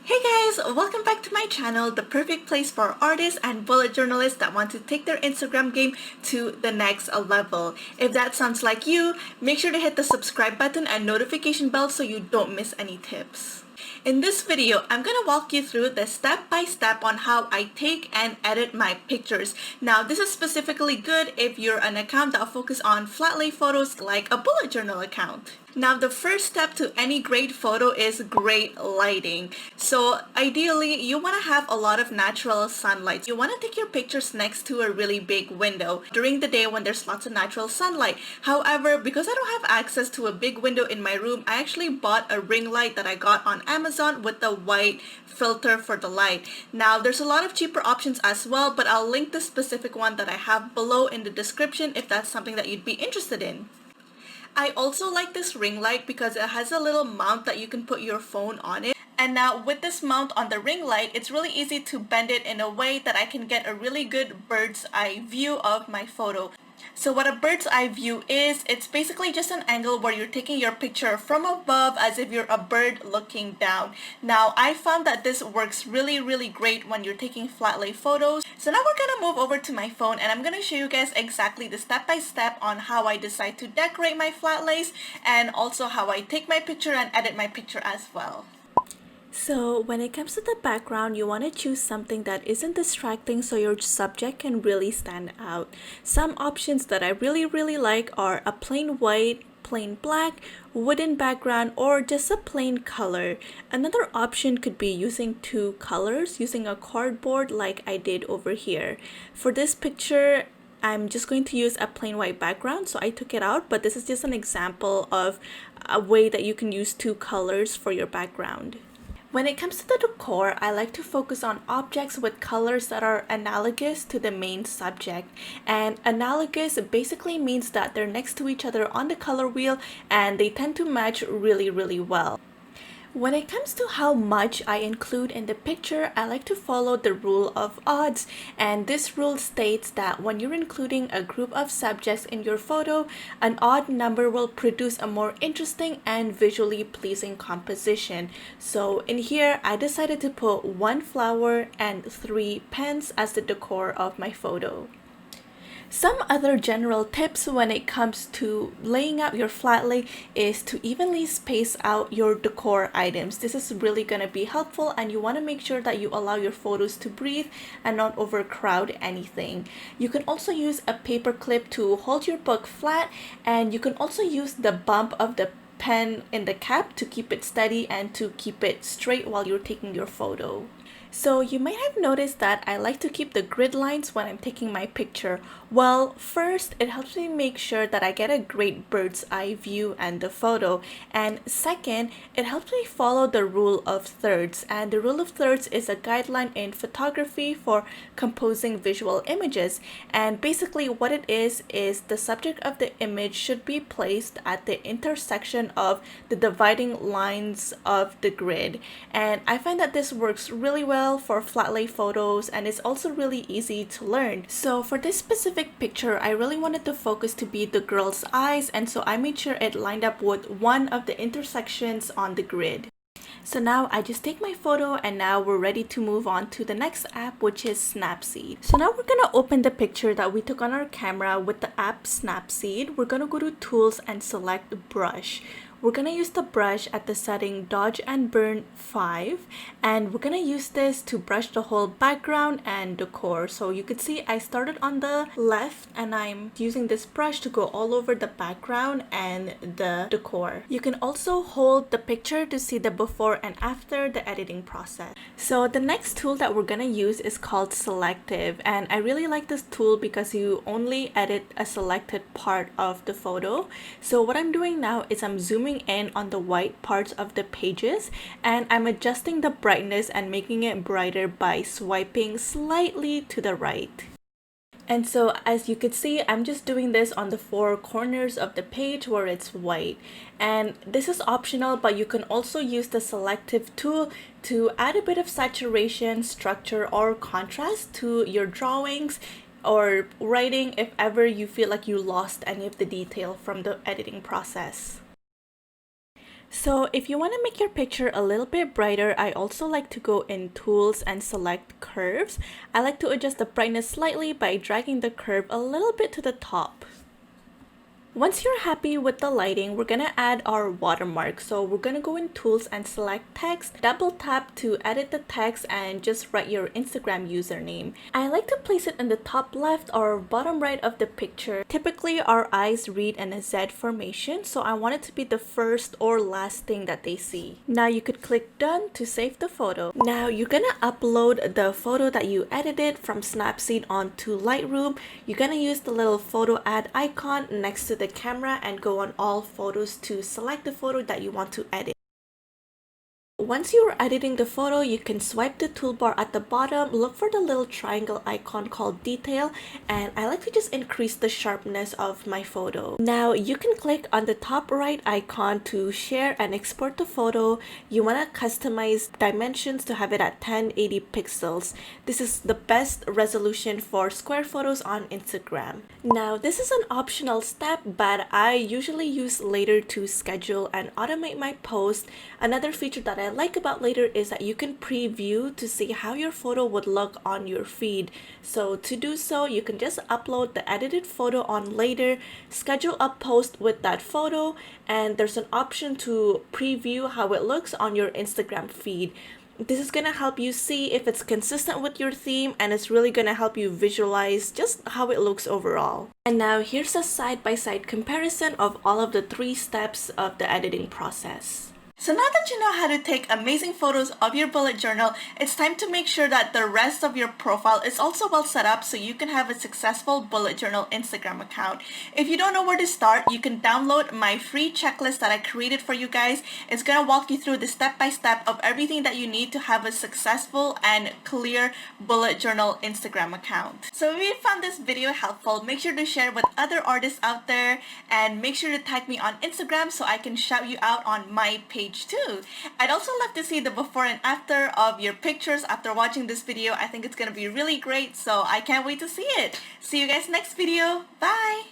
Hey guys, welcome back to my channel, the perfect place for artists and bullet journalists that want to take their Instagram game to the next level. If that sounds like you, make sure to hit the subscribe button and notification bell so you don't miss any tips. In this video, I'm going to walk you through the step-by-step on how I take and edit my pictures. Now, this is specifically good if you're an account that will focus on flat lay photos like a bullet journal account. Now, the first step to any great photo is great lighting. So ideally, you want to have a lot of natural sunlight. You want to take your pictures next to a really big window during the day when there's lots of natural sunlight. However, because I don't have access to a big window in my room, I actually bought a ring light that I got on Amazon with the white filter for the light. Now, there's a lot of cheaper options as well, but I'll link the specific one that I have below in the description if that's something that you'd be interested in. I also like this ring light because it has a little mount that you can put your phone on it. And now with this mount on the ring light, it's really easy to bend it in a way that I can get a really good bird's eye view of my photo. So what a bird's eye view is, it's basically just an angle where you're taking your picture from above as if you're a bird looking down. Now, I found that this works really great when you're taking flat lay photos. So now we're gonna move over to my phone and I'm gonna show you guys exactly the step-by-step on how I decide to decorate my flat lays and also how I take my picture and edit my picture as well. So when it comes to the background, you want to choose something that isn't distracting so your subject can really stand out. Some options that I really like are a plain white, plain black, wooden background, or just a plain color. Another option could be using two colors, using a cardboard like I did over here. For this picture, I'm just going to use a plain white background, so I took it out, but this is just an example of a way that you can use two colors for your background. When it comes to the decor, I like to focus on objects with colors that are analogous to the main subject. And analogous basically means that they're next to each other on the color wheel and they tend to match really well. When it comes to how much I include in the picture, I like to follow the rule of odds, and this rule states that when you're including a group of subjects in your photo, an odd number will produce a more interesting and visually pleasing composition. So in here, I decided to put 1 flower and 3 pens as the decor of my photo. Some other general tips when it comes to laying out your flat lay is to evenly space out your decor items. This is really going to be helpful, and you want to make sure that you allow your photos to breathe and not overcrowd anything. You can also use a paper clip to hold your book flat, and you can also use the bump of the pen in the cap to keep it steady and to keep it straight while you're taking your photo. So you might have noticed that I like to keep the grid lines when I'm taking my picture. Well, first, it helps me make sure that I get a great bird's eye view and the photo. And second, it helps me follow the rule of thirds. And the rule of thirds is a guideline in photography for composing visual images. And basically what it is the subject of the image should be placed at the intersection of the dividing lines of the grid. And I find that this works really well for flat lay photos, and it's also really easy to learn. So for this specific picture, I really wanted the focus to be the girl's eyes, and so I made sure it lined up with one of the intersections on the grid. So now I just take my photo, and now we're ready to move on to the next app, which is Snapseed. So now we're gonna open the picture that we took on our camera with the app Snapseed. We're gonna go to Tools and select Brush. We're gonna use the brush at the setting Dodge and Burn 5, and we're gonna use this to brush the whole background and decor. So you could see I started on the left and I'm using this brush to go all over the background and the decor. You can also hold the picture to see the before and after the editing process. So the next tool that we're gonna use is called Selective, and I really like this tool because you only edit a selected part of the photo. So what I'm doing now is I'm zooming in on the white parts of the pages, and I'm adjusting the brightness and making it brighter by swiping slightly to the right. And so as you could see, I'm just doing this on the 4 corners of the page where it's white. And this is optional, but you can also use the selective tool to add a bit of saturation, structure, or contrast to your drawings or writing if ever you feel like you lost any of the detail from the editing process. So if you want to make your picture a little bit brighter, I also like to go in tools and select curves. I like to adjust the brightness slightly by dragging the curve a little bit to the top. Once you're happy with the lighting, we're gonna add our watermark. So we're gonna go in tools and select text, double tap to edit the text and just write your Instagram username. I like to place it in the top left or bottom right of the picture. Typically our eyes read in a Z formation, so I want it to be the first or last thing that they see. Now you could click done to save the photo. Now you're gonna upload the photo that you edited from Snapseed onto Lightroom. You're gonna use the little photo add icon next to the camera and go on all photos to select the photo that you want to edit. Once you're editing the photo, you can swipe the toolbar at the bottom, look for the little triangle icon called detail, and I like to just increase the sharpness of my photo. Now you can click on the top right icon to share and export the photo. You want to customize dimensions to have it at 1080 pixels. This is the best resolution for square photos on Instagram. Now this is an optional step, but I usually use Later to schedule and automate my post. Another feature that I like about Later is that you can preview to see how your photo would look on your feed. So to do so, you can just upload the edited photo on Later, schedule a post with that photo, and there's an option to preview how it looks on your Instagram feed. This is gonna help you see if it's consistent with your theme, and it's really gonna help you visualize just how it looks overall. And now here's a side-by-side comparison of all of the 3 steps of the editing process. So now that you know how to take amazing photos of your bullet journal, it's time to make sure that the rest of your profile is also well set up so you can have a successful bullet journal Instagram account. If you don't know where to start, you can download my free checklist that I created for you guys. It's going to walk you through the step-by-step of everything that you need to have a successful and clear bullet journal Instagram account. So if you found this video helpful, make sure to share with other artists out there and make sure to tag me on Instagram so I can shout you out on my page too. I'd also love to see the before and after of your pictures after watching this video. I think it's gonna be really great, so I can't wait to see it. See you guys next video. Bye!